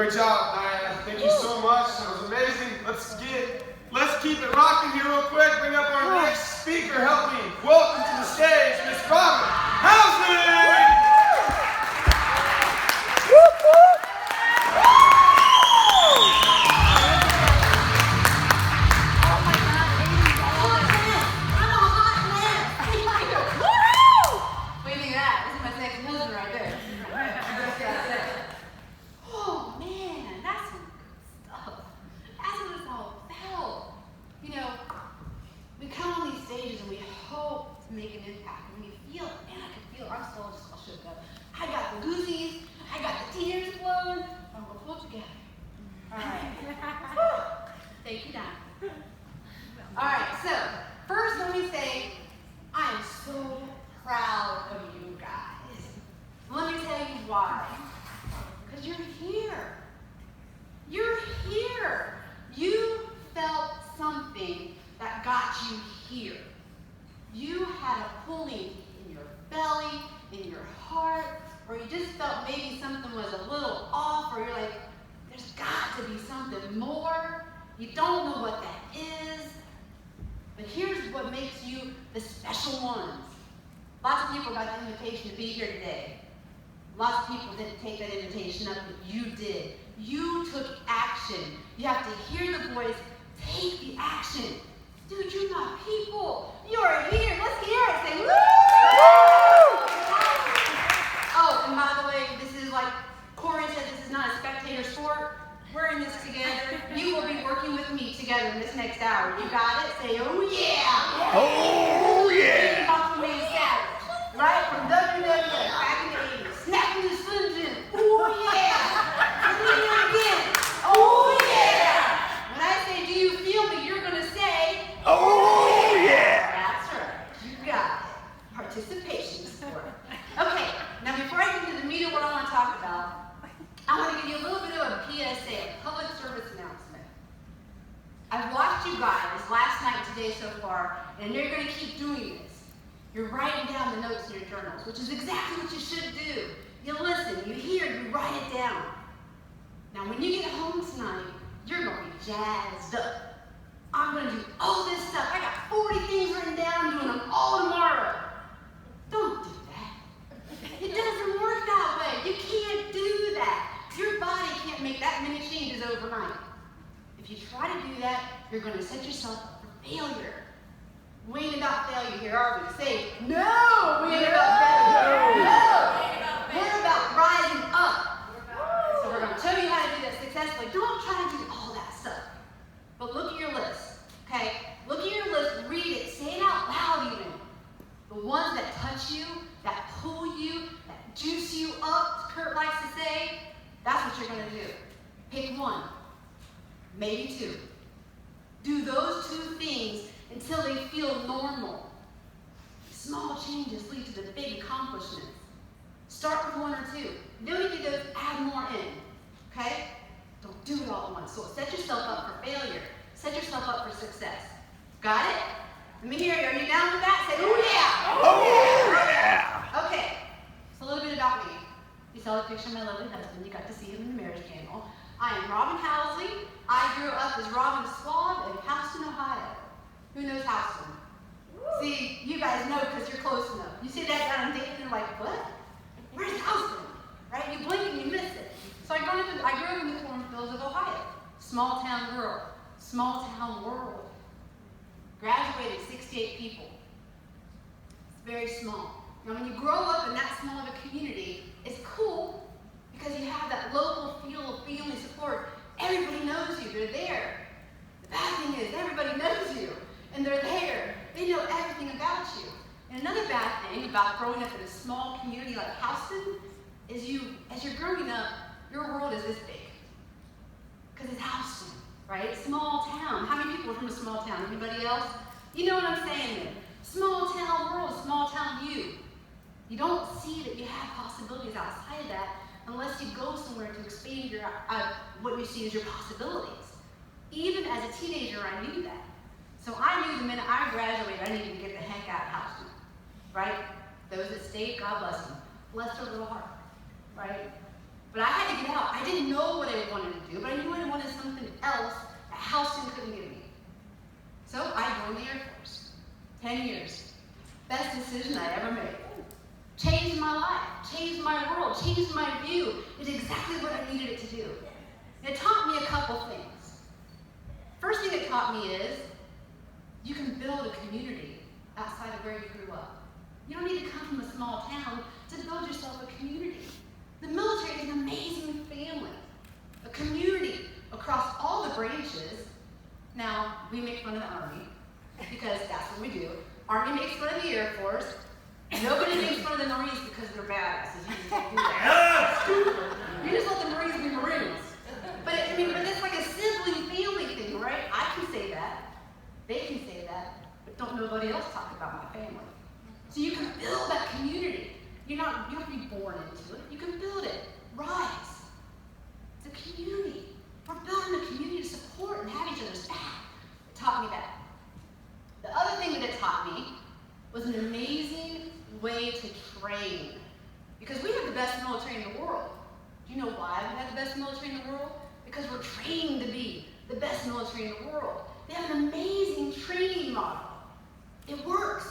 Great job, Diana. Thank you so much. That was amazing. Let's keep it rocking here real quick. Bring up our next speaker. Help me welcome to the stage, Miss Robin Housley. Lots of people didn't take that invitation up, but you did. You took action. You have to hear the voice. Take the action. Dude, you're not people. You're here. Let's hear it. Say, woo! Oh, and by the way, this is like Corey said, this is not a spectator sport. We're in this together. You will be working with me together in this next hour. You got it? Say, oh yeah. Oh yeah. Right? From WWF back in the 80s. Snapping the Slim Jim. Oh yeah. Do it again. Oh yeah. When I say, do you feel me, you're going to say, oh yeah. That's right. You got it. Participation sport. Okay. Now before I get into the meat of what I want to talk about, I want to give you a little bit of a PSA, a public service announcement. I've watched you guys last night and today so far, and you're going to keep doing this. You're writing down the notes in your journals, which is exactly what you should do. You listen, you hear, you write it down. Now, when you get home tonight, you're going to be jazzed up. I'm going to do all this stuff. I got 40 things written down. I'm doing them all tomorrow. Don't do that. It doesn't work that way. You can't do that. Your body can't make that many changes overnight. If you try to do that, you're going to set yourself up for failure. We ain't about failure here, are we? Say, no, we ain't about failure. No. We're about rising up. So we're going to show you how to do that successfully. Don't try to do all that stuff. But look at your list, okay? Look at your list, read it, say it out loud even. The ones that touch you, that pull you, that juice you up, Kurt likes to say, that's what you're going to do. Pick one, maybe two. Do those two things until they feel normal. Small changes lead to the big accomplishments. Start with one or two. Then when you do those, add more in. Okay? Don't do it all at once. So set yourself up for failure. Set yourself up for success. Got it? Let me hear you. Are you down with that? Say, oh yeah! Oh yeah! Okay. So a little bit about me. You saw the picture of my lovely husband. You got to see him in the marriage panel. I am Robin Housley. I grew up as Robin Swab in Houston, Ohio. Who knows Houston? See, you guys know because you're close enough. You see that down in Dayton, you're like, what? Where's Houston? Right? You blink and you miss it. So I grew up in the cornfields of Ohio. Small town girl. Small town world. Graduated 68 people. It's very small. Now when you grow up in that small of a community, it's cool because you have that local feel of family support. Everybody knows you. They're there. The bad thing is everybody knows you. And they're there. They know everything about you. And another bad thing about growing up in a small community like Houston is as you're growing up, your world is this big. Because it's Houston, right? Small town. How many people are from a small town? Anybody else? You know what I'm saying then. Small town world, small town view. You don't see that you have possibilities outside of that unless you go somewhere to expand what you see as your possibilities. Even as a teenager, I knew that. So I knew the minute I graduated, I needed to get the heck out of Houston, right? Those that stayed, God bless them. Bless their little heart, right? But I had to get out. I didn't know what I wanted to do, but I knew I wanted something else that Houston couldn't give me. So I joined the Air Force. 10 years. Best decision I ever made. Changed my life, changed my world, changed my view. It's exactly what I needed it to do. It taught me a couple things. First thing it taught me is you can build a community outside of where you grew up. You don't need to come from a small town to build yourself a community. The military is an amazing family, a community across all the branches. Now, we make fun of the Army because that's what we do. Army makes fun of the Air Force. Nobody makes fun of the Marines because they're badasses. You just don't do that. You just let the Marines be Marines. But it's like a sibling family thing, right? I can say that. They can say that. But don't nobody else talk about my family. So you can build that community. You don't have to be born into it. You can build it. Rise. It's a community. We're building a community to support and have each other's back. It taught me that. The other thing that it taught me was an amazing way to train. Because we have the best military in the world. Do you know why we have the best military in the world? Because we're trained to be the best military in the world. They have an amazing training model. It works.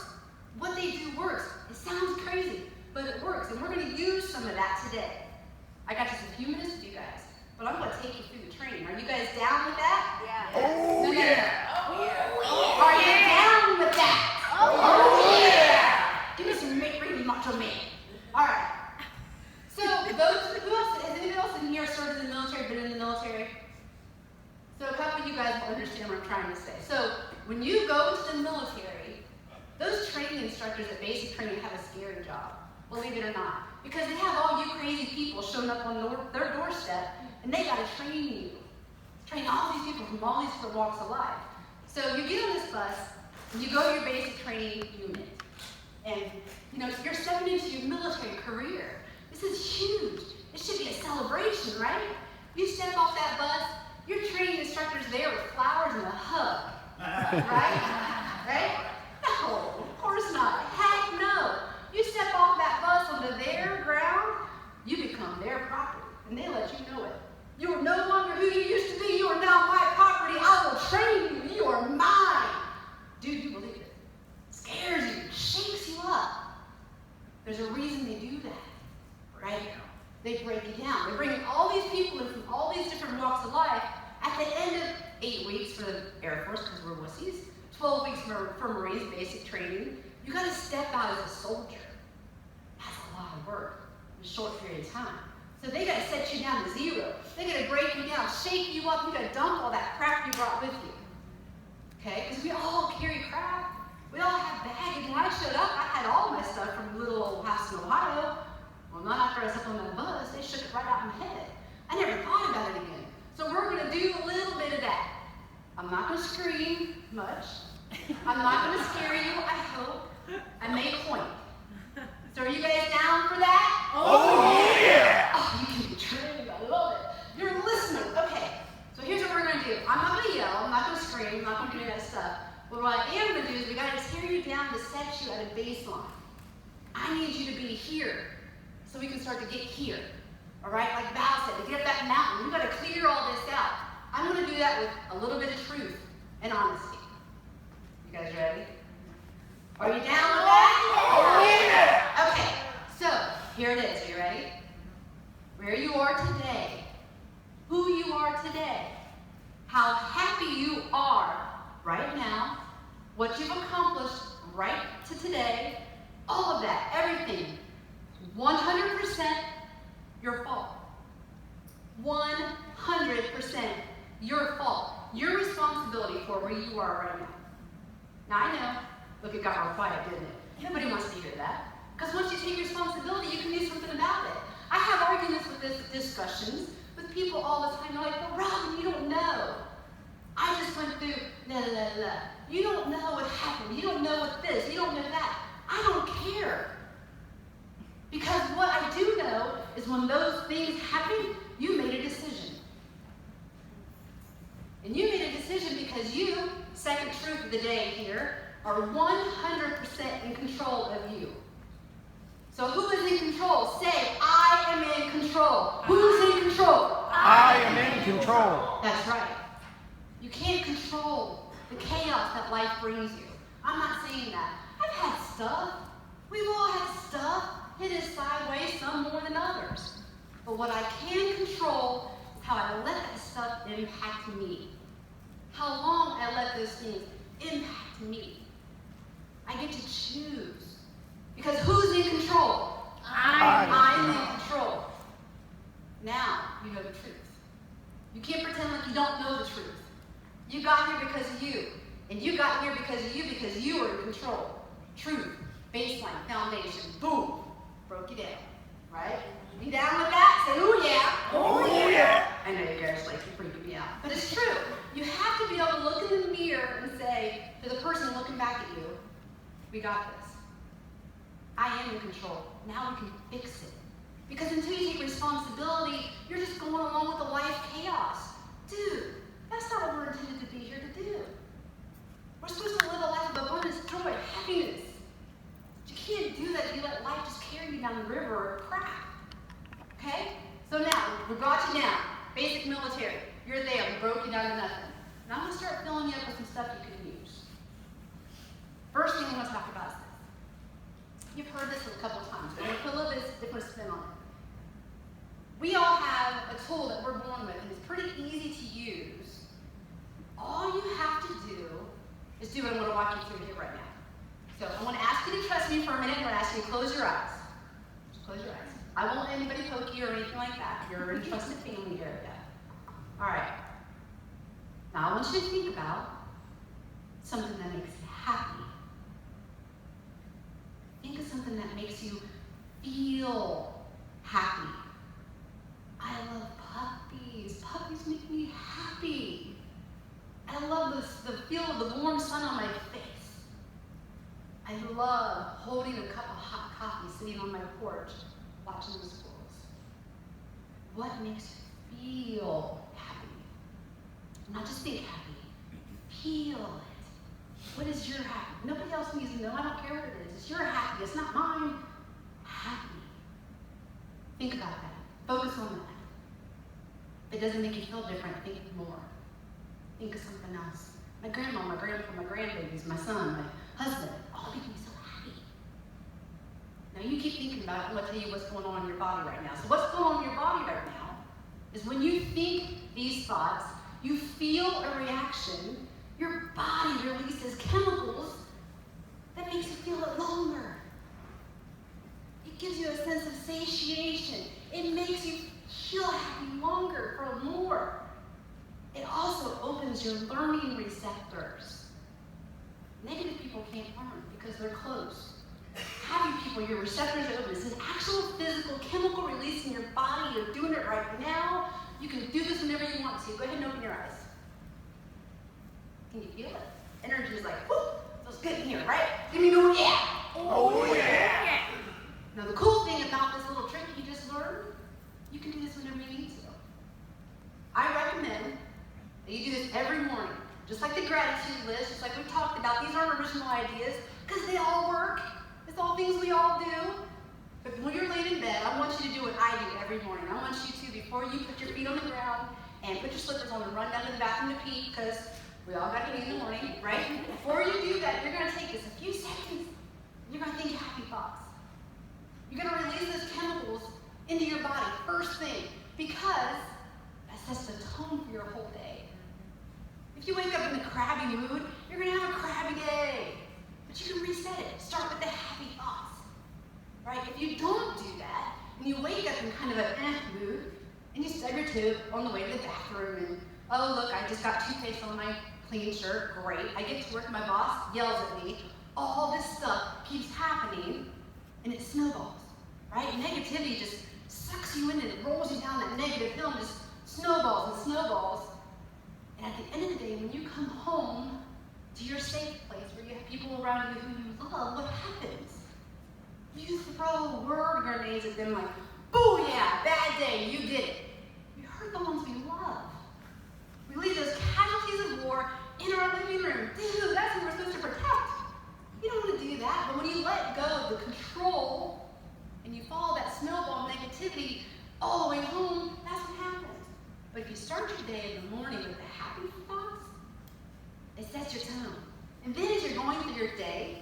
What they do works. It sounds crazy, but it works. And we're going to use some of that today. I got just a few minutes with you guys, but I'm going to take you through the training. Are you guys down with that? Yeah. Oh, yeah. Oh, yeah. Are you down with that? Oh, yeah. Give me some really macho man. All right. So, who else, has anybody else in here served in the military, been in the military? So a couple of you guys will understand what I'm trying to say. So, when you go to the military, those training instructors at basic training have a scary job, believe it or not. Because they have all you crazy people showing up on their doorstep, and they got to train you. Train all these people from all these different walks of life. So you get on this bus, and you go to your basic training unit. And, you're stepping into your military career. This is huge. It should be a celebration, right? You step off that bus, your training instructor's there with flowers and a hug. Right? Right? No, of course not. Heck no. You step off that bus onto their ground, you become their property. And they let you know it. You are no longer who you used to be. You are now my property. I will train you. You are mine. Dude, you believe it? Scares you. Shakes you up. There's a reason they do that, right? They break it down. They bring all these people in from all these different walks of life. At the end of 8 weeks for the Air Force, because we're wussies, 12 weeks for Marines, basic training, you got to step out as a soldier. That's a lot of work in a short period of time. So they got to set you down to zero. They got to break you down, shake you up. You got to dump all that crap you brought with you. Okay? Because we all carry crap. We all have baggage. When I showed up, I had all my stuff from little old Houston, Ohio. Well, not after I stepped on that bus. They shook it right out of my head. I never thought about it again. So we're going to do a little bit of that. I'm not going to scream much. I'm not going to scare you, I hope. I may point. So are you guys down for that? Oh, yeah. Oh, you can be trained. I love it. You're listening. Okay. So here's what we're going to do. I'm not going to yell. I'm not going to scream. I'm not going to do that stuff. But what I am going to do is we got to tear you down to set you at a baseline. I need you to be here so we can start to get here. All right? Like Val said, to get up that mountain, we've got to clear all this out. I'm going to do that with a little bit of truth and honesty. You guys ready? Are you down with that? Oh, yeah. Okay, so here it is. Are you ready? Where you are today, who you are today, how happy you are right now, what you've accomplished right to today, all of that, everything, 100% your fault. 100% your fault. Your responsibility for where you are right now. Now I know, look, it got real quiet, didn't it? Nobody wants to hear that. Because once you take responsibility, you can do something about it. I have arguments with this, discussions with people all the time. They're like, but Robin, you don't know. I just went through la la la la. You don't know what happened. You don't know what this. You don't know that. I don't care. Because what I do know is when those things happen, you made a decision. And you made a decision because you, second truth of the day here, are 100% in control of you. So who is in control? Say, I am in control. control? Who's in control? I am in control. That's right. You can't control the chaos that life brings you. I'm not saying that. I've had stuff. We've all had stuff hit us sideways, some more than others. But what I can control is how I let that stuff impact me. How long I let those things impact me. I get to choose. Because who's in control? I'm in control. Now you know the truth. You can't pretend like you don't know the truth. You got here because of you. And you got here because of you are in control. Truth, baseline, foundation, boom. Broke you down. Right? You down with that? Say, ooh yeah. Oh yeah. I know you guys like you're freaking me out. But it's true. You have to be able to look in the mirror and say to the person looking back at you, we got this. I am in control. Now we can fix it. Because until you take responsibility, you're just going along with the life chaos. Dude, that's not what we're intended to be here to do. We're supposed to live a life of abundance, joy, happiness. But you can't do that if you let life just carry you down the river of crap. Okay? So now, we brought you down. Basic military. You're there. We broke you down to nothing. Now I'm going to start filling you up with some stuff you can use. First thing I want to talk about is this. You've heard this a couple times, but I'm going to put a little bit different spin on it. We all have a tool that we're born with, and it's pretty easy to use. All you have to do is do what I'm going to walk you through here right now. So I want to ask you to trust me for a minute. I'm going to ask you to close your eyes. Just close your eyes. I won't let anybody poke you or anything like that. You're in trusted family area. All right. Now I want you to think about something that makes you happy. Think of something that makes you feel happy. I love puppies. Puppies make me happy. I love the feel of the warm sun on my face. I love holding a cup of hot coffee sitting on my porch watching the squirrels. What makes you feel happy? Not just think happy. Feel it. What is your happy? Nobody else needs to know. I don't care what it is. It's your happy. It's not mine. Happy. Think about that. Focus on that. If it doesn't make you feel different, think more. Think of something else. My grandma, my grandpa, my grandbabies, my son, my husband, all make me so happy. Now you keep thinking about it. I'm going to tell you what's going on in your body right now. So what's going on in your body right now is when you think these thoughts, you feel a reaction, your body releases chemicals that makes you feel it longer. It gives you a sense of satiation. It makes you feel happy longer for more. It also opens your learning receptors. Negative people can't learn because they're closed. Happy people, your receptors are open. It's an actual physical chemical release in your body. You're doing it right now. You can do this whenever you want to. Go ahead and open your eyes. Can you feel it? Energy is like, whoop, feels good in here, right? Give me no yeah. Oh yeah. Now the cool thing about this little trick you just learned, you can do this whenever you need to. I recommend that you do this every morning. Just like the gratitude list, just like we talked about. These aren't original ideas because they all work. It's all things we all do. But when you're laying in bed, I want you to do what I do every morning. I want you to, before you put your feet on the ground and put your slippers on and run down to the bathroom to pee, because we all got to pee in the morning, right? Before you do that, you're going to take this a few seconds. You're going to think happy thoughts. You're going to release those chemicals into your body first thing, because that sets the tone for your whole day. If you wake up in a crabby mood, you're going to have a crabby day. But you can reset it. Start with the happy thoughts. Right? If you don't do that, and you wake up in kind of an mood, and you stub your toe on the way to the bathroom, and oh look, I just got toothpaste on my clean shirt, great. I get to work, my boss yells at me. All this stuff keeps happening, and it snowballs. Right? Negativity just sucks you in and it rolls you down that negative hill and just snowballs and snowballs. And at the end of the day, when you come home to your safe place where you have people around you who you love, what happens? You throw word grenades at them like, booyah, bad day, you did it. We hurt the ones we love. We leave those casualties of war in our living room. Dude, that's what we're supposed to protect. You don't want to do that, but when you let go of the control and you follow that snowball of negativity, all the way home, that's what happens. But if you start your day in the morning with the happy thoughts, it sets your tone. And then as you're going through your day,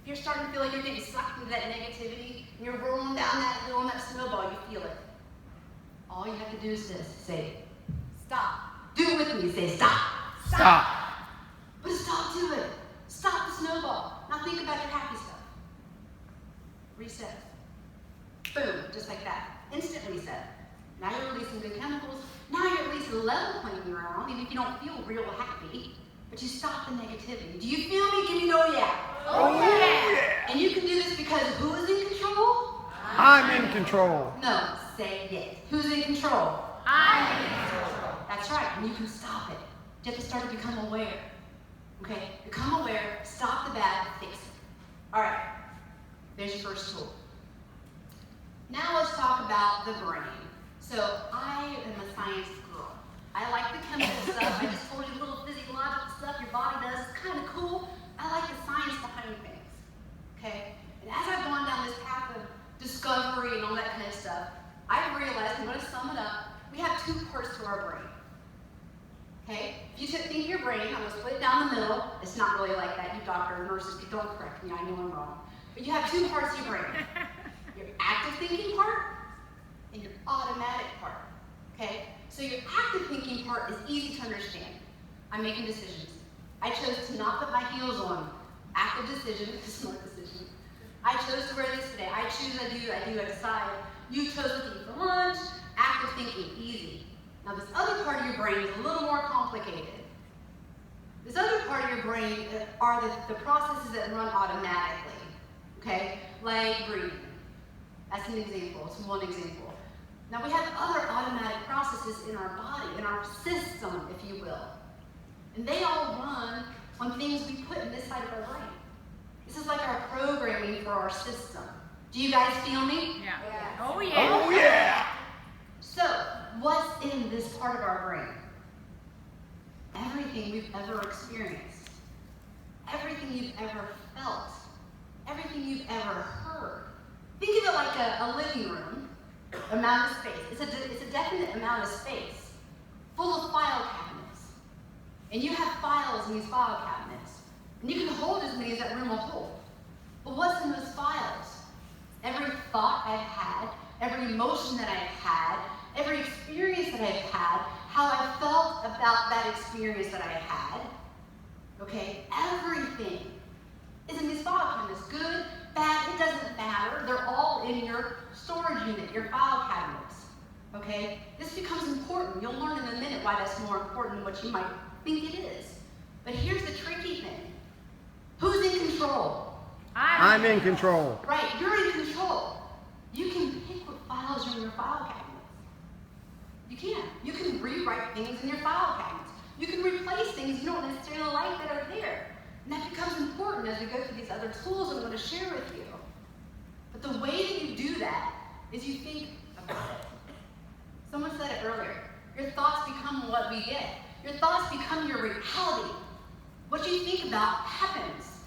if you're starting to feel like you're getting sucked into that negativity, and you're rolling down that hill on that snowball, you feel it. All you have to do is this, say, stop. Do it with me, say, stop. Stop. But stop, do it. Stop the snowball. Now think about your happy stuff. Reset. Boom, just like that. Instant reset. Now you're releasing good chemicals. Now you're at least level playing around, even if you don't feel real happy. But you stop the negativity. Do you feel me? Give me an oh yeah. Oh yeah. And you can do this because who is in control? I'm in control. No, say it. Who's in control? I'm in control. That's right, and you can stop it. You have to start to become aware. Okay? Become aware, stop the bad, fix it. All right, there's your first tool. Now let's talk about the brain. So I am a science girl. I like the chemical stuff. I just told you little physiological stuff your body does. It's kind of cool. I like the science behind things. Okay? And as I've gone down this path of discovery and all that kind of stuff, I've realized, I'm going to sum it up, we have two parts to our brain. Okay? If you think of your brain, I'm going to split it down the middle. It's not really like that. You doctor and nurses, don't correct me. I know I'm wrong. But you have two parts of your brain. Your active thinking part and your automatic part. Okay? So your active thinking part is easy to understand. I'm making decisions. I chose to not put my heels on. Active decision, smart decision. I chose to wear this today. I choose, I decide. You chose what to eat for lunch. Active thinking, easy. Now this other part of your brain is a little more complicated. This other part of your brain are the processes that run automatically. Okay? Like breathing. That's an example. It's one example. Now we have other automatic processes in our body, in our system, if you will. And they all run on things we put in this side of our brain. This is like our programming for our system. Do you guys feel me? Yeah. Yeah. Oh yeah. Oh yeah. So, what's in this part of our brain? Everything we've ever experienced. Everything you've ever felt. Everything you've ever heard. Think of it like a living room, amount of space. It's a definite amount of space, full of file cabinets. And you have files in these file cabinets. And you can hold as many as that room will hold. But what's in those files? Every thought I've had, every emotion that I've had, every experience that I've had, how I felt about that experience that I had, okay? Everything is in these file cabinets. Good, bad, it doesn't matter. They're all in your storage unit, your file cabinets, okay? This becomes important. You'll learn in a minute why that's more important than what you might think it is. But here's the tricky thing. Who's in control? I'm in control. Right, you're in control. You can pick what files are in your file cabinets. You can. You can rewrite things in your file cabinets. You can replace things you don't necessarily like that are there. And that becomes important as we go through these other tools I'm going to share with you. But the way that you do that is you think about it. Someone said it earlier. Your thoughts become what we get. Your thoughts become your reality. What you think about happens.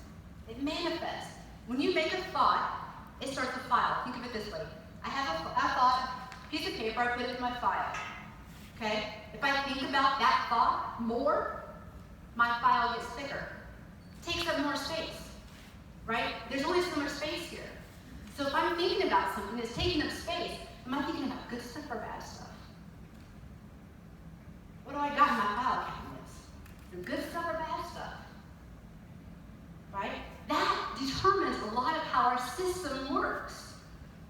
It manifests. When you make a thought, it starts a file. Think of it this way. I have a thought, piece of paper, I put it in my file. Okay? If I think about that thought more, my file gets bigger. It takes up more space. Right? There's only so much space here. So if I'm thinking about something that's taking up space, am I thinking about good stuff or bad stuff? What do I got in my file cabinets? The good stuff or bad stuff? Right? That determines a lot of how our system works.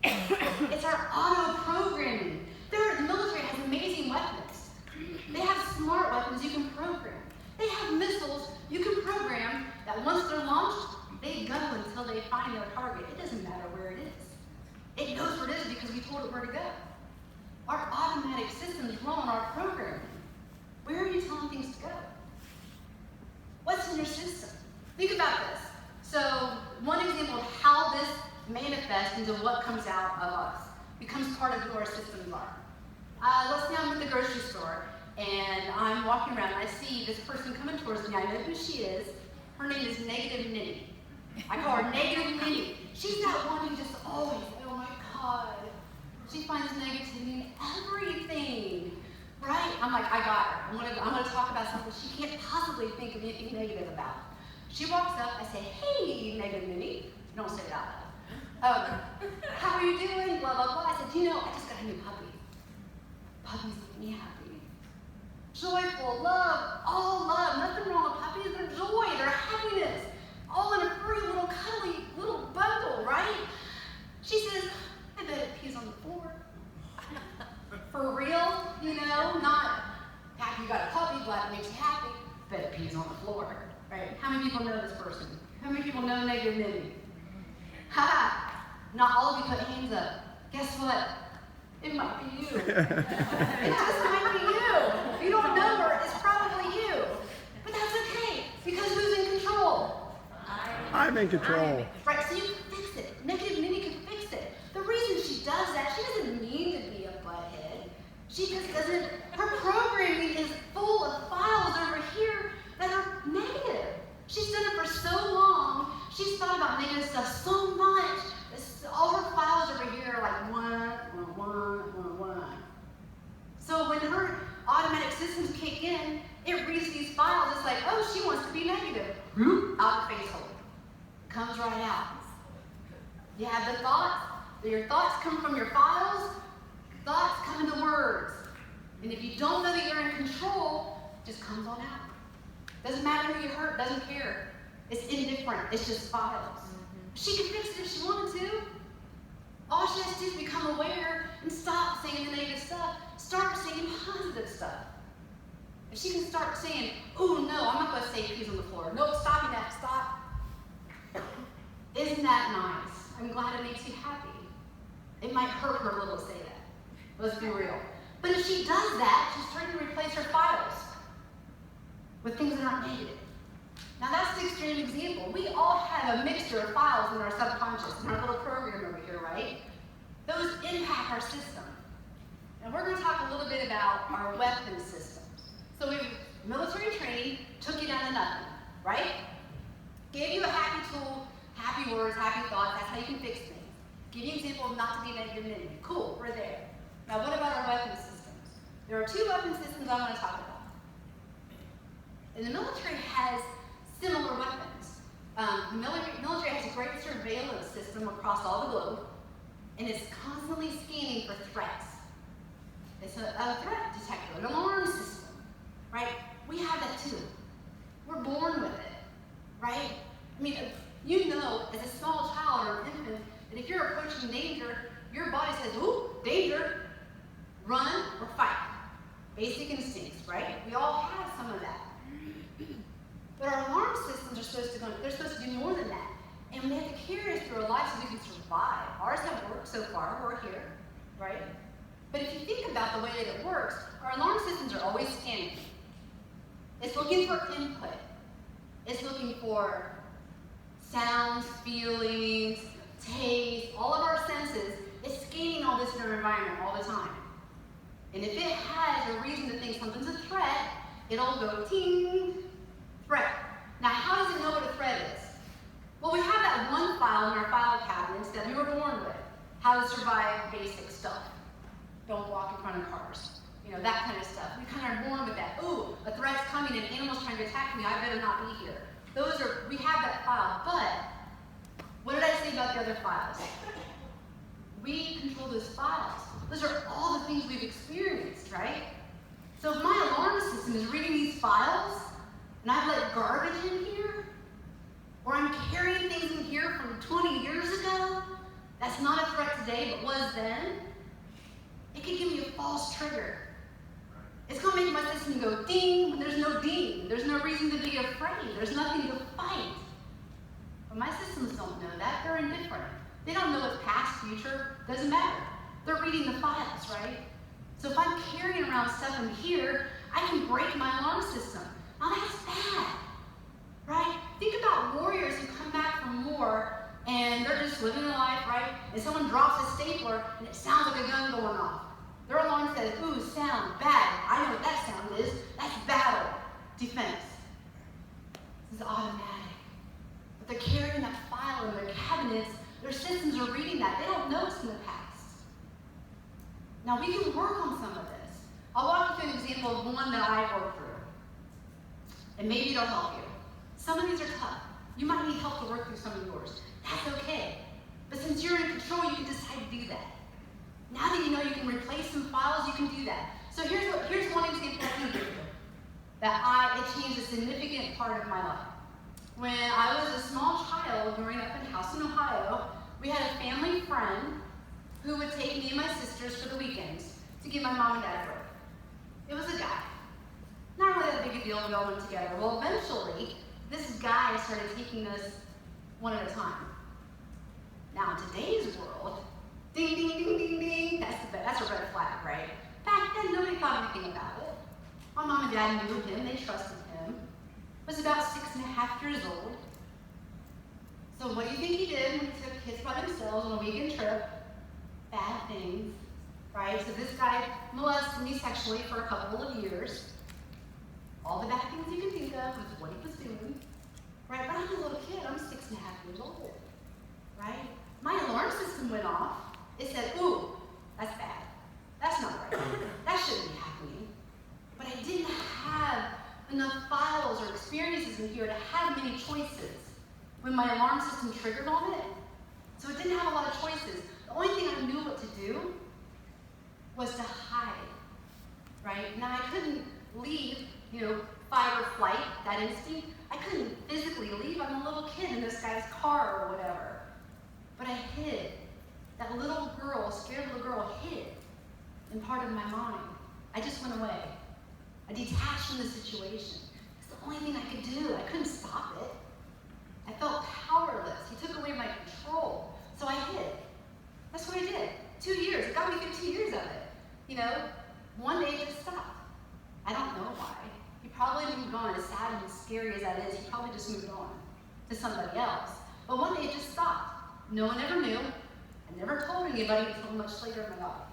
It's our auto-programming. The military has amazing weapons. They have smart weapons you can program. They have missiles you can program that once they're launched, they go until they find their target. It doesn't matter where it is. It knows where it is because we told it where to go. Our automatic systems run on our programming. Where are you telling things to go? What's in your system? Think about this. So one example of how this manifests into what comes out of us, becomes part of who our systems are. Let's say I'm at the grocery store and I'm walking around and I see this person coming towards me. I know who she is. Her name is Negative Minnie. I call her Negative Minnie. She's that one who just always, oh my God. She finds negativity in I'm like, I got her. I'm gonna talk about something she can't possibly think of anything negative about. She walks up, I say, hey, Megan Minnie. Don't say it out loud. How are you doing? Blah, blah, blah. I said, I just got a new puppy. Puppies make me happy. Joyful, love, all love. Nothing wrong with puppies. They're joy, they're happiness. All in a furry little cuddly little bundle, right? She says, I bet it pees on the floor. For real, not happy you got a puppy, glad it makes you happy. Bet it pees on the floor, right? How many people know this person? How many people know Negative Minnie? Ha! Not all of you put hands up. Guess what? It might be you. It just might be you. If you don't know her, it's probably you. But that's okay, because who's in control? I'm in control. Right, so you can fix it. Negative Minnie can fix it. The reason she does that, she doesn't mean to be a butthead. She just doesn't, her programming is full of files over here that are negative. She's done it for so long, she's thought about negative stuff so much. All her files over here are like one. So when her automatic systems kick in, it reads these files, it's like, oh, she wants to be negative. Out the face hole. Comes right out. You have the thoughts. Your thoughts come from your files. Thoughts come into words. And if you don't know that you're in control, it just comes on out. Doesn't matter who you hurt, doesn't care. It's indifferent. It's just files. She can fix it if she wanted to. All she has to do is become aware and stop saying the negative stuff. Start saying positive stuff. If she can start saying, oh no, I'm not going to say peas on the floor. Nope, stopping that, stop. Isn't that nice? I'm glad it makes you happy. It might hurt her a little to say that. Let's be real. But if she does that, she's trying to replace her files with things that aren't negative. Now that's the extreme example. We all have a mixture of files in our subconscious, in our little program over here, right? Those impact our system. Now we're going to talk a little bit about our weapon systems. So military training took you down to nothing, right? Gave you a happy tool, happy words, happy thoughts, that's how you can fix things. Give you an example of not to be negative Minnie. Cool, we're there. Now what about our weapon systems? There are two weapon systems I want to talk about. And the military has similar weapons. The military has a great surveillance system across all the globe, and it's constantly scanning for threats. It's a threat detector, an alarm system, right? We have that too. We're born with it, right? I mean, as a small child or an infant, that if you're approaching danger, your body says, ooh, danger, run or fight. Basic instincts, right? We all have some of that. But our alarm systems are supposed to do more than that. And they have to carry us through our life so we can survive. Ours have worked so far, we're here, right? But if you think about the way that it works, our alarm systems are always scanning. It's looking for input. It's looking for sounds, feelings, taste, all of our senses. It's scanning all this in our environment all the time. And if it has a reason to think something's a threat, it'll go ting, threat. Now, how does it know what a threat is? Well, we have that one file in our file cabinets that we were born with. How to survive basic stuff. Don't walk in front of cars. That kind of stuff. We kind of are born with that. Ooh, a threat's coming, an animal's trying to attack me, I better not be here. We have that file, but what did I say about the other files? We control those files. Those are all the things we've experienced, right? So if my alarm system is reading these files, and I've let garbage in here, or I'm carrying things in here from 20 years ago, that's not a threat today, but was then, it could give me a false trigger. It's going to make my system go ding when there's no ding. There's no reason to be afraid. There's nothing to fight. But my systems don't know that. They're indifferent. They don't know what's past, future. Doesn't matter. They're reading the files, right? So if I'm carrying around stuff in here, I can break my alarm system. Now that's bad, right? Think about warriors who come back from war and they're just living their life, right? And someone drops a stapler and it sounds like a gun going off. Their alarm says, ooh, sound, bad. I know what that sound is. That's battle, defense. This is automatic. But they're carrying that file in their cabinets. Their systems are reading that. They don't know it's in the past. Now we can work on some of this. I'll walk you through an example of one that I worked through. And maybe it'll help you. Some of these are tough. You might need help to work through some of yours. That's okay. But since you're in control, you can decide to do that. Now that you know you can replace some files, you can do that. So here's one example I can give you that it changed a significant part of my life. When I was a small child growing up in Houston, Ohio, we had a family friend who would take me and my sisters for the weekends to give my mom and dad a break. It was a guy. Not really that big a deal, we all went together. Well, eventually, this guy started taking us one at a time. Now, in today's world, ding, ding, ding, ding, ding, that's a red flag, right? Back then, nobody thought anything about it. My mom and dad knew him, they trusted him. Was about 6.5 years old. So what do you think he did when he took kids by themselves on a weekend trip? Bad things, right? So this guy molested me sexually for a couple of years. All the bad things you can think of was what he was doing, right? But I'm a little kid, I'm 6.5 years old, right? My alarm system went off. It said, ooh, that's bad. That's not right. That shouldn't be happening. But I didn't have enough files or experiences in here to have many choices when my alarm system triggered on it. So it didn't have a lot of choices. The only thing I knew what to do was to hide, right? Now I couldn't leave, fight or flight, that instinct. I couldn't physically leave. I'm a little kid in this guy's car or whatever. But I hid. That little girl, scared little girl, hid in part of my mind. I just went away. I detached from the situation. It's the only thing I could do. I couldn't stop it. I felt powerless. He took away my control. So I hid. That's what I did. 2 years. It got me through 2 years of it. One day it just stopped. I don't know why. He probably moved on. As sad and scary as that is, he probably just moved on to somebody else. But one day it just stopped. No one ever knew. I never told anybody until much later in my life.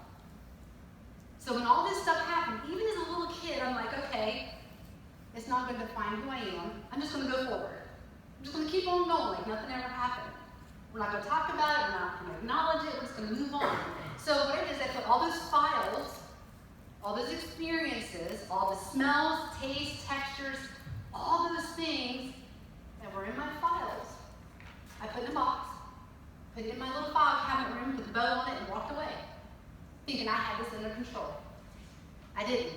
So when all this stuff happened, even as a little kid, I'm like, okay, it's not going to define who I am. I'm just going to go forward. I'm just going to keep on going like nothing ever happened. We're not going to talk about it. We're not going to acknowledge it. We're just going to move on. So what I did is I put all those files, all those experiences, all the smells, tastes, textures, all those things that were in my files, I put in a box, put it in my little file cabinet room, put the bow on it, and walked away, thinking I had this under control. I didn't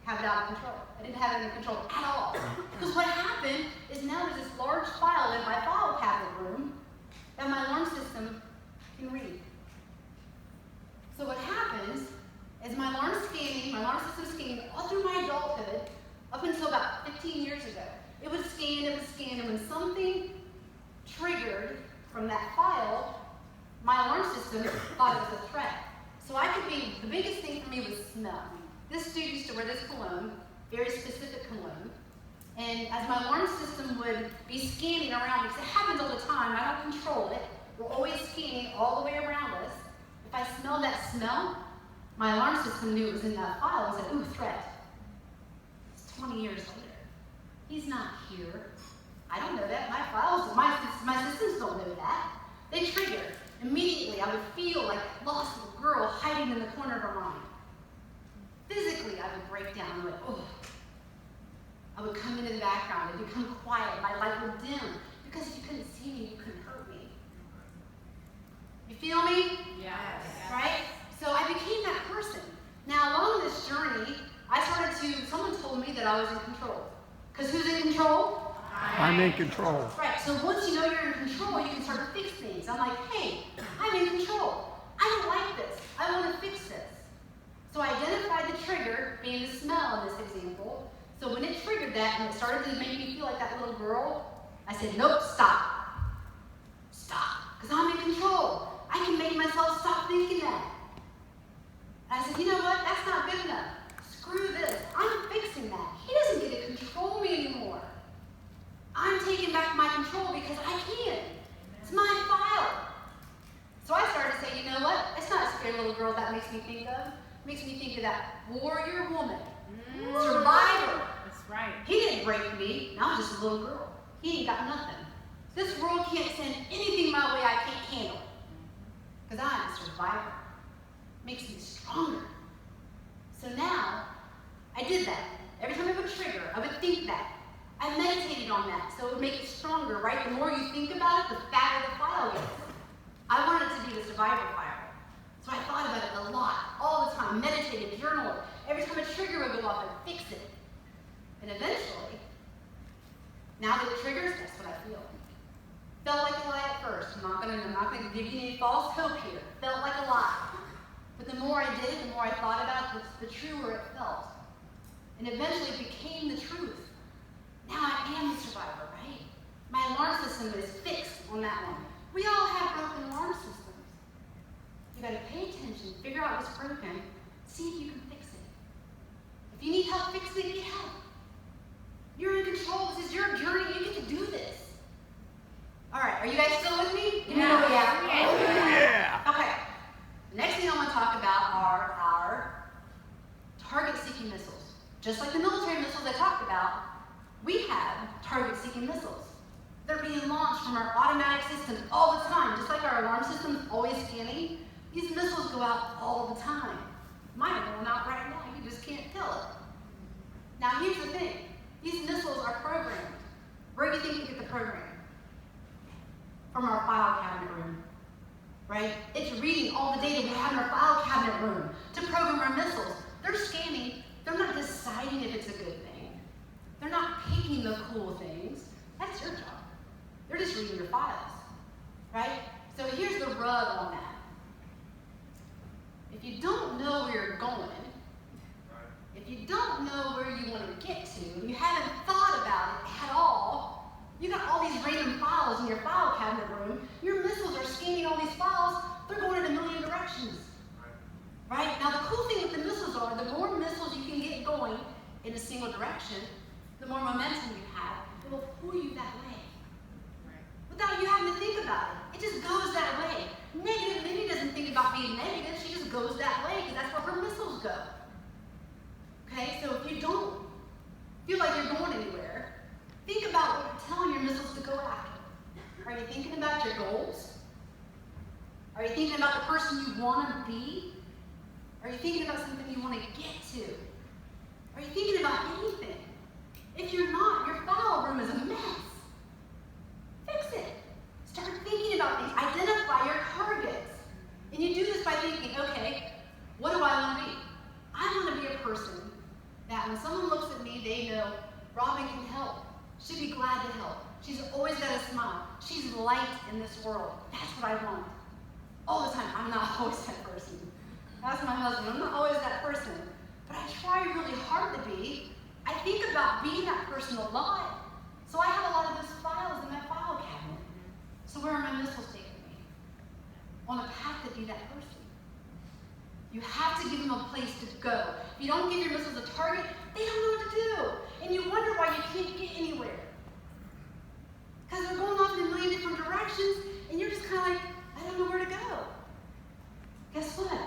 have it out of control. I didn't have it under control at all. Because what happened is now there's this large file in my file cabinet room that my alarm system can read. So what happens is my alarm system scanning all through my adulthood up until about 15 years ago. It would scan, and when something triggered from that file, my alarm system thought it was a threat. So the biggest thing for me was smell. This dude used to wear this cologne, very specific cologne, and as my alarm system would be scanning around me, because it happens all the time, I don't control it, we're always scanning all the way around us. If I smelled that smell, my alarm system knew it was in that file and said, ooh, threat. It's 20 years later. He's not here. I don't know that. My systems don't know that. They trigger. Immediately, I would feel like a lost little girl hiding in the corner of her mind. Physically, I would break down and oh. I would come into the background and become quiet. My light would dim because if you couldn't see me, you couldn't hurt me. You feel me? Yes. Right? So I became that person. Now, along this journey, someone told me that I was in control. Because who's in control? I'm in control. Right, so once you know you're in control, you can start to fix things. I'm like, hey, I'm in control. I don't like this. I want to fix this. So I identified the trigger, being the smell in this example. So when it triggered that and it started to make me feel like that little girl, I said, nope, stop. Stop, because I'm in control. I can make myself stop thinking that. And I said, you know what? That's not good enough. Screw this. I'm fixing that. He doesn't get to control me anymore. I'm taking back my control because I can. It's my file. So I started to say, you know what? It's not a scary little girl that makes me think of. It makes me think of that warrior woman. Survivor. That's right. He didn't break me. Now I'm just a little girl. He ain't got nothing. This world can't send anything my way I can't handle. Because I'm a survivor. Makes me stronger. So now, I did that. Every time I would trigger, I would think that. I meditated on that, so it would make it stronger, right? The more you think about it, the fatter the file gets. I wanted it to be the survivor file. So I thought about it a lot, all the time, meditated, journaled. Every time a trigger would go off, I'd fix it. And eventually, now that it triggers, that's what I feel. Felt like a lie at first. I'm not gonna give you any false hope here. Felt like a lie. But the more I did it, the more I thought about it, the truer it felt. And eventually it became the truth. Now I am the survivor, right? My alarm system is fixed on that one. We all have broken alarm systems. You gotta pay attention, figure out what's broken, see if you can fix it. If you need help fixing it, get help. You're in control. This is your journey. You get to do this. All right, are you guys still with me? Yeah. Yeah. Okay. The next thing I want to talk about are our target-seeking missiles. Just like the military missiles I talked about, we have target-seeking missiles. They're being launched from our automatic systems all the time. Just like our alarm system is always scanning, these missiles go out all the time. Mine are going out right now. You just can't tell it. Now, here's the thing. These missiles are programmed. Where do you think we get the program? From our file cabinet room, right? It's reading all the data we have in our file cabinet room to program our missiles. They're scanning. They're not deciding if it's a good thing. They're not picking the cool things. That's your job. They're just reading your files, right? So here's the rub on that. If you don't know where you're going, if you don't know where you want to get to, and you haven't thought about it at all, you got all these random files in your file cabinet room, your missiles are scanning all these files, they're going in a million directions. Right? Now the cool thing with the missiles are, the more missiles you can get going in a single direction, the more momentum you have, it will pull you that way. Without you having to think about it. It just goes that way. Negative Minnie doesn't think about being negative, she just goes that way because that's where her missiles go. Okay, so if you don't feel like you're going anywhere, think about what you're telling your missiles to go after. Are you thinking about your goals? Are you thinking about the person you want to be? Are you thinking about something you want to get to? Are you thinking about anything? If you're not, your file room is a mess. Fix it. Start thinking about things. Identify your targets. And you do this by thinking, okay, what do I want to be? I want to be a person that when someone looks at me, they know Robin can help. She'd be glad to help. She's always got a smile. She's light in this world. That's what I want. All the time. I'm not always that person. That's my husband. I'm not always that person. But I try really hard to be. I think about being that person a lot. So I have a lot of those files in my file cabinet. So where are my missiles taking me? On a path to be that person. You have to give them a place to go. If you don't give your missiles a target, they don't know what to do. And you wonder why you can't get anywhere. Because they're going off in a million different directions, and you're just kind of like, I don't know where to go. Guess what?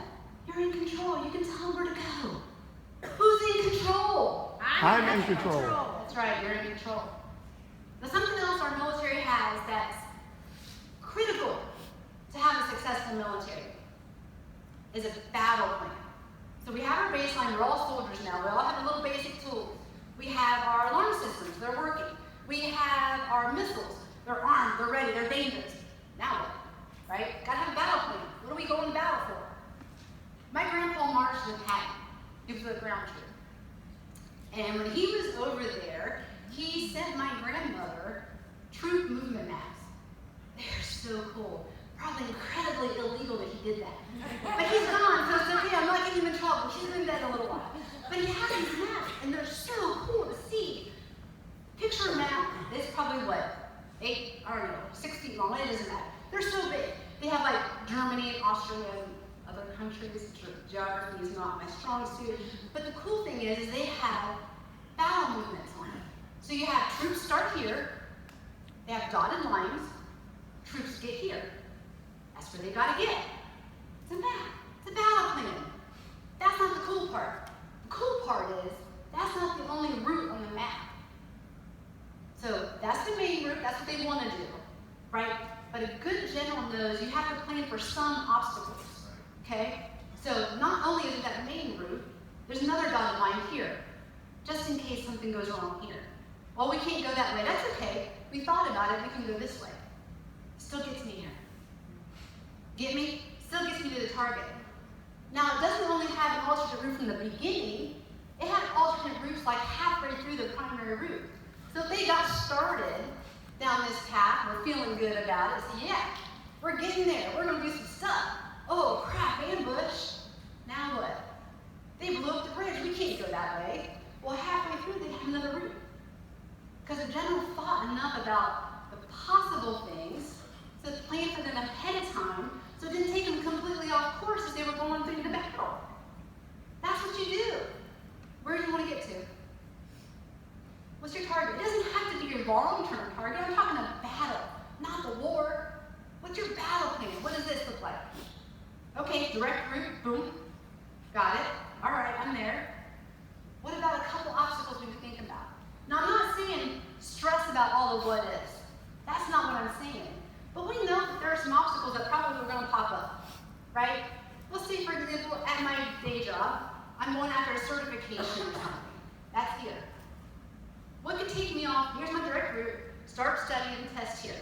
You're in control. You can tell them where to go. Who's in control? I'm in control. That's right, you're in control. Now, something else our military has that's critical to have a successful military is a battle plan. So we have our baseline, we're all soldiers now, we all have a little basic tools. We have our alarm systems, they're working. We have our missiles, they're armed, they're ready, they're dangerous. Now what, right? Gotta have a battle plan. What are we going to battle for? My grandpa marched in Patton. He was a ground troop. And when he was over there, he sent my grandmother troop movement maps. They're so cool. Probably incredibly illegal that he did that. But he's gone, so it's okay, I'm not getting him in trouble. She's doing that in a little while. But he has these maps, and they're so cool to see. Picture a map, it's probably what? 6 feet long, it doesn't matter. They're so big. They have like Germany and Austria and other countries. Geography is not my strong suit. But the cool thing is they have battle movements on it. So you have troops start here, they have dotted lines, troops get here. That's where they gotta get. It's a map, it's a battle plan. That's not the cool part. The cool part is, that's not the only route on the map. So that's the main route, that's what they wanna do, right? But a good general knows you have to plan for some obstacles, okay? So not only is it that main route, there's another dotted line here. just in case something goes wrong here. Well, we can't go that way. That's okay. We thought about it. We can go this way. Still gets me here. Get me? Still gets me to the target. Now, it doesn't only have an alternate route from the beginning. It had alternate routes like halfway through the primary route. So if they got started down this path, we're feeling good about it. So yeah, we're getting there. We're going to do some stuff. Oh, crap, ambush. Now what? They blew up the bridge. We can't go that way. Well, halfway through, they have another route. Because the general thought enough about the possible things to plan for them ahead of time so it didn't take them completely off course as they were going through the battle. That's what you do. Where do you want to get to? What's your target? It doesn't have to be your long-term target. I'm talking a battle, not the war. What's your battle plan? What does this look like? Okay, direct route, boom. Got it. All right, I'm there. What about a couple obstacles we can think about? Now, I'm not saying stress about all the what ifs. That's not what I'm saying. But we know that there are some obstacles that probably are going to pop up, right? Let's say, for example, at my day job, I'm going after a certification or something. That's here. What could take me off? Here's my direct route. Start studying and test here.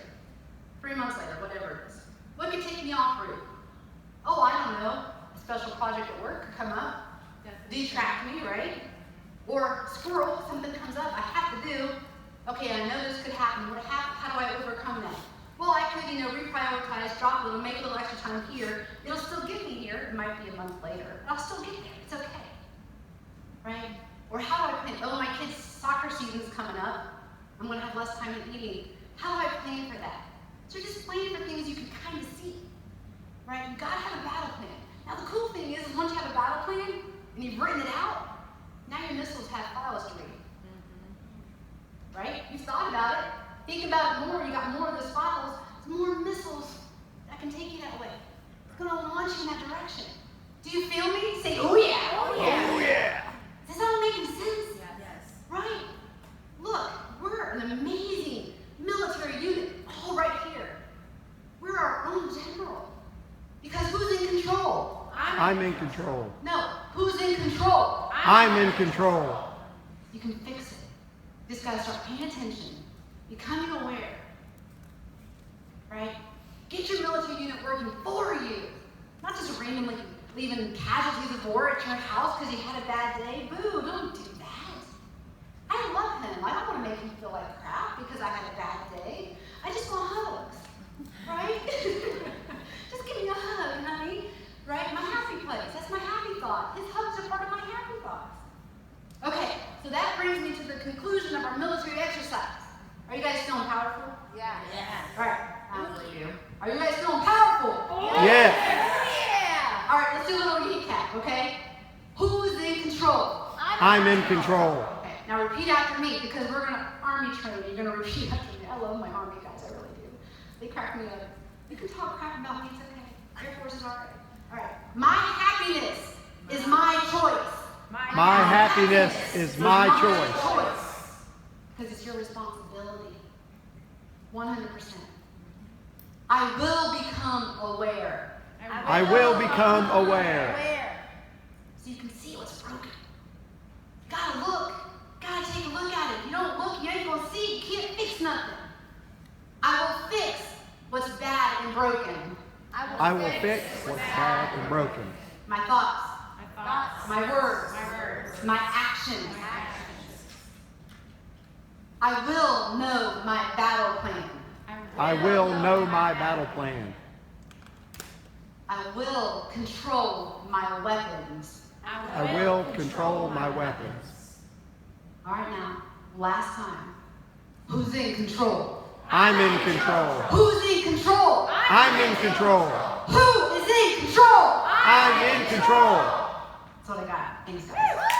3 months later, whatever it is. What could take me off route? Oh, I don't know. A special project at work could come up. Detract me, right? Or squirrel, something comes up I have to do. Okay, I know this could happen. How do I overcome that? Well, I could, reprioritize, drop a little, make a little extra time here. It'll still get me here. It might be a month later. But I'll still get there. It's okay. Right? Or how do I plan? Oh, my kid's soccer season's coming up. I'm going to have less time in eating. How do I plan for that? So just plan for things you can kind of see. Right? You've got to have a battle plan. Now, the cool thing is once you have a battle plan and you've written it out, now your missiles have files to read. Right? You've thought about it. Think about it more. You got more of those files. There's more missiles that can take you that way. It's going to launch you in that direction. Do you feel me? Say, oh yeah. Oh yeah. Is this all making sense? Yeah, yes. Right. Look, we're an amazing military unit, all right here. We're our own general. Because who's in control? I'm in control. No, who's in control? I'm in control. You can fix it. You just gotta start paying attention, becoming aware. Right? Get your military unit working for you. Not just randomly leaving casualties of war at your house because you had a bad day. Boo, don't do that. I love him. I don't want to make him feel like crap because I had a bad day. I just want hugs. Right? Just give me a hug, honey. Right? My happy place. That's my happy thought. His hugs are part of my happy thoughts. Okay, so that brings me to the conclusion of our military exercise. Are you guys feeling powerful? Yeah. All right. Are you guys feeling powerful? Yeah. Yeah. All right, let's do a little recap, okay? Who's in control? I'm in control. Okay, now repeat after me because we're going to army train. You're going to repeat after me. I love my army guys, I really do. They crack me up. You can talk crap about me, it's okay. Air Force is all right. All right. My happiness is my choice. My happiness is my choice. Because it's your responsibility. 100%. I will become aware. I will become aware. So you can see what's broken. You gotta look. Gotta take a look at it. If you don't look, you ain't gonna see. You can't fix nothing. I will fix what's bad and broken. I will fix what's bad and broken. My thoughts. Thoughts. My words. My actions. I will know my battle plan. I will know my battle plan. I will control my weapons. I will control my weapons. All right, now, last time. Who's in control? I'm in control. Who's in control? I'm in control. Who is in control? I'm in control. That's what I got. Thanks, guys.